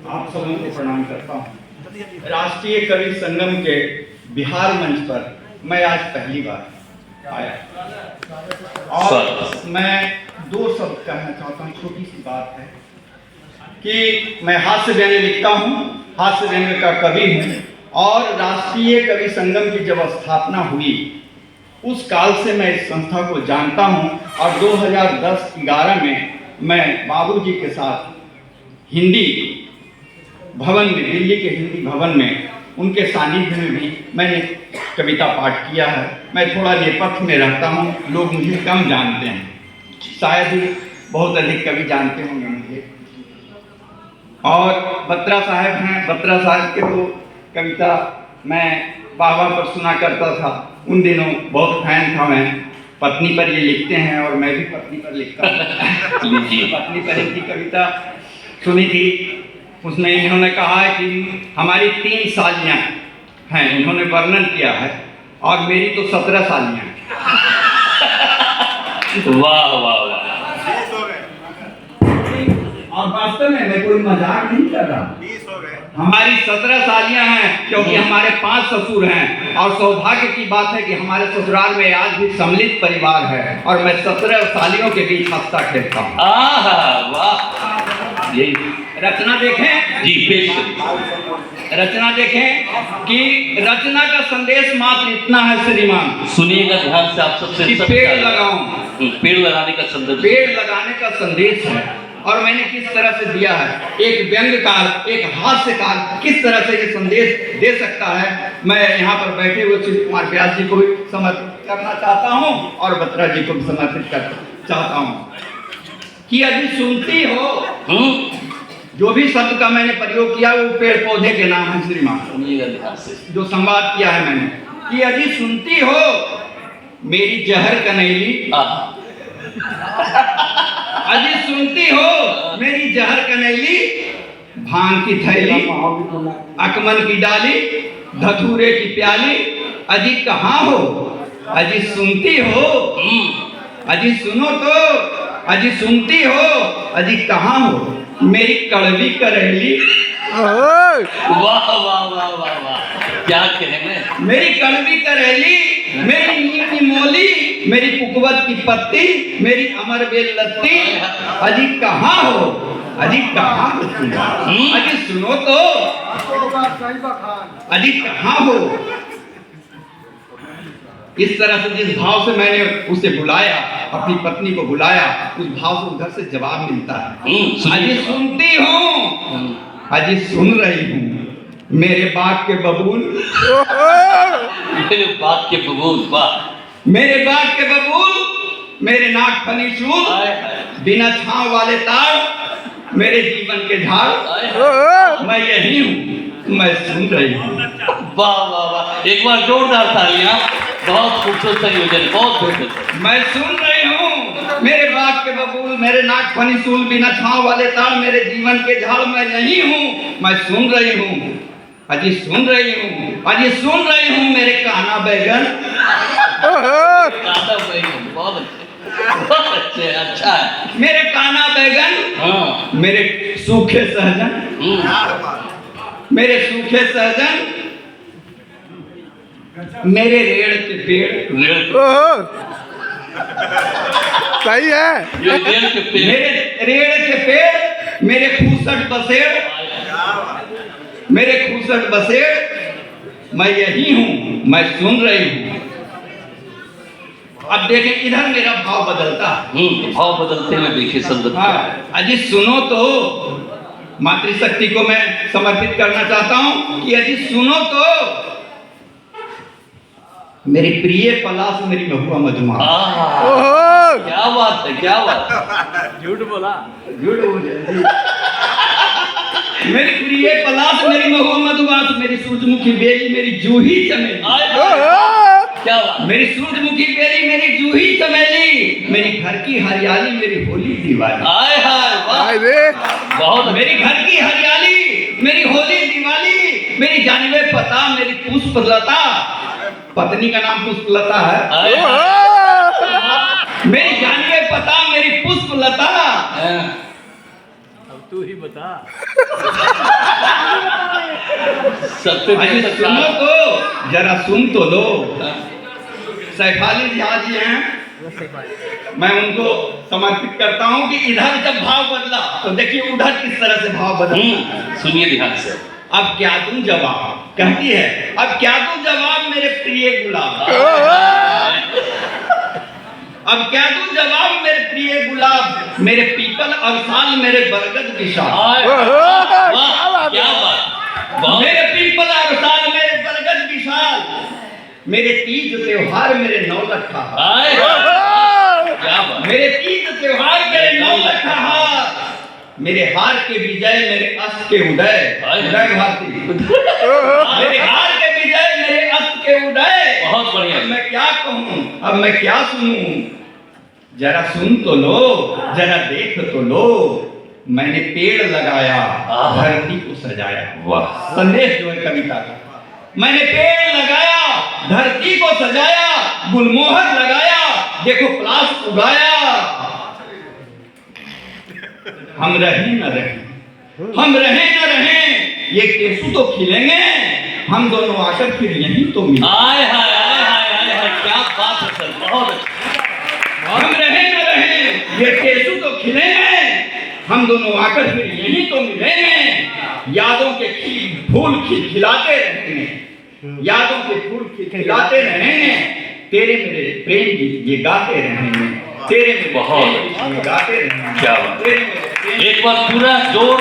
आप सबों को प्रणाम करता हूँ। राष्ट्रीय कवि संगम के बिहार मंच पर मैं आज पहली बार आया और मैं दो शब्द कहना चाहता हूँ। छोटी सी बात है कि मैं हास्य व्यंग्य लिखता हूँ, हास्य व्यंग्य का कवि हूँ और राष्ट्रीय कवि संगम की जब स्थापना हुई उस काल से मैं इस संस्था को जानता हूँ और 2010-11 में मैं बाबूजी के साथ हिंदी भवन में, दिल्ली के हिंदी भवन में उनके सानिध्य में भी मैंने कविता पाठ किया है। मैं थोड़ा नेपथ्य में रहता हूँ, लोग मुझे कम जानते हैं, शायद ही बहुत अधिक कवि जानते होंगे मुझे। और बत्रा साहब हैं, बत्रा साहब के तो कविता मैं बाबा पर सुना करता था, उन दिनों बहुत फैन था मैं। पत्नी पर ये लिखते हैं और मैं भी पत्नी पर लिखता हूँ। पत्नी पर इनकी कविता सुनी थी, उसमें इन्होंने कहा है कि हमारी 3 सालियाँ हैं, इन्होंने वर्णन किया है और मेरी तो 17 सालियाँ हैं। वाह वाह वाह। और वास्तव में मैं कोई मजाक नहीं कर रहा, हमारी 17 सालियाँ हैं क्योंकि हमारे 5 ससुर हैं और सौभाग्य की बात है कि हमारे ससुराल में आज भी सम्मिलित परिवार है और मैं 17 सालियों के बीच हंसता खेलता हूँ। वाह। यही रचना देखें जी, पेश रचना देखें कि रचना का संदेश मात्र इतना है श्रीमान, सुनिएगा ध्यान से, आप सबसे कि पेड़ लगाऊं, पेड़ लगाने का संदेश, पेड़ लगाने का संदेश है। और मैंने किस तरह से दिया है, एक व्यंग्यकार, एक हास्यकार किस तरह से ये संदेश दे सकता है, मैं यहाँ पर बैठे हुए शिव कुमार व्यास जी को भी समर्पित करना चाहता हूँ और बत्रा जी को भी समर्पित करना चाहता हूँ कि यदि सुनती हो, जो भी शब्द का मैंने प्रयोग किया वो पेड़ पौधे के नाम है श्रीमान, सुनिएगा ध्यान से, जो संवाद किया है मैंने, कि यदि सुनती हो मेरी जहर कनैली, यदि सुनती हो मेरी जहर कनैली, भांग की थैली, अकमन की डाली, धतूरे की प्याली, अजी कहाँ हो, अजी सुनती हो, अजी सुनो तो, अजी सुनती हो, अजी कहाँ हो मेरी कड़वी करेली। वाह वाह वाह वाह वाह, क्या कहें। मेरी कड़वी करेली, मेरी नीम मोली, मेरी पुकवत की पत्ती, मेरी अमर बेल लत्ती, अजी कहाँ हो, अजी कहाँ हो, अजी सुनो तो, अजी कहाँ हो। इस तरह से जिस भाव से मैंने उसे बुलाया, अपनी पत्नी को बुलाया, उस भाव से उधर से जवाब मिलता है, अजी सुनती हूँ, अजी सुन रही हूँ मेरे बाग के बबूल, मेरे बाग के बबूल, वाह, मेरे बाग के बबूल, मेरे नाक फनी शूल, बिना छांव वाले तार, मेरे जीवन के झाड़, मैं यही हूँ, मैं सुन रही हूँ। वाह वाह वाह, एक बार जोरदार तालियां, बहुत खूबसूरत संयोजन, बहुत बेहतर। मैं सुन रही हूँ मेरे बाग के बबूल, मेरे नाक फनी शूल, बिना छांव वाले तार, मेरे जीवन के झाड़, मैं यही हूँ, मैं सुन रही हूँ, अजी सुन रही हूँ, अजी सुन रही हूँ मेरे काना बैगन। काना बैगन, बहुत अच्छे, अच्छा है। मेरे काना बैगन, मेरे सूखे सहजन, मेरे सूखे सहजन, मेरे रेड़ के पेड़, सही है, ये रेड़ के पेड़, मेरे रेड़ के पेड़, मेरे खूसट बसेड़, मेरे खूसट बसेड़, मैं यही हूँ, मैं सुन रही हूँ। अब देखें इधर मेरा भाव बदलता है, भाव बदलते हुए देखिए संदर्भ। हाँ, अजी सुनो तो, मातृशक्ति को मैं समर्पित करना चाहता हूँ कि यदि सुनो तो, मेरी प्रिय पलाश, मेरी महुआ मधुमास। क्या बात है, क्या बात, झूठ बोला, झूठ बोले। मेरी प्रिय पलाश, मेरी महुआ मधुमास, मेरी सूरजमुखी बेली, मेरी जूही चमेली, क्या बात, मेरी सूरजमुखी बेली, मेरी जूही चमेली, मेरी घर की हरियाली, मेरी होली दिवाली। आए हाय, वाह, बहुत, मेरी घर की हरियाली, मेरी होली दिवाली, मेरी जानवे पता, मेरी पुष्पलता, पत्नी का नाम पुष्पलता है, मेरी जानवे पता, मेरी पुष्पलता, तू ही बता। सबसे अरे पहले सुनो तो, जरा सुन तो लो। सैफ अली झा जी हैं, मैं उनको समर्पित करता हूं कि इधर जब भाव बदला तो देखिए उधर किस तरह से भाव बदला। सुनिए ध्यान से। अब क्या दूं जवाब, कहती है अब क्या दूं जवाब मेरे प्रिय गुलाब, अब क्या दूं जवाब मेरे प्रिय गुलाब, मेरे पीपल और साल मेरे बरगद विशाल, वाह क्या बात, बहुत मेरे पीपल और साल मेरे बरगद विशाल, मेरे तीज त्योहार मेरे नौलखा, आए क्या बात, मेरे तीज त्योहार मेरे नौलखा हार, मेरे हार के विजय मेरे अस्त के उदय, उदय भारती, मेरे हार के विजय मेरे अस्त के उदय। बहुत बढ़िया। अब मैं क्या कहूं, अब मैं क्या सुनूं, जरा सुन तो लो, जरा देख तो लो, मैंने पेड़ लगाया धरती को सजाया। वाह संदेश जो है कविता का, मैंने पेड़ लगाया धरती को सजाया, गुलमोहर लगाया देखो पलाश उगाया, हम रहें न रहें, हम रहें न रहें, ये केसु तो खिलेंगे, हम दोनों आकर फिर यहीं तो मिलेंगे। आए हाय आए हाय आए हाय क्या बात है सर, बहुत अच्छा। हम रहें न रहें, ये केसु तो खिलेंगे, हम दोनों आकर फिर यहीं तो मिलेंगे, यादों के फूल खिलाते रहेंगे, यादों के फूल खिलाते रहेंगे, तेरे मेरे प्रेम गीत ये गाते रहेंगे, तेरे मेरे बहुत प्रेम गीत ये गाते रहेंगे, क्या बात। तेरे मेरे प्रेम एक बार पूरा जोर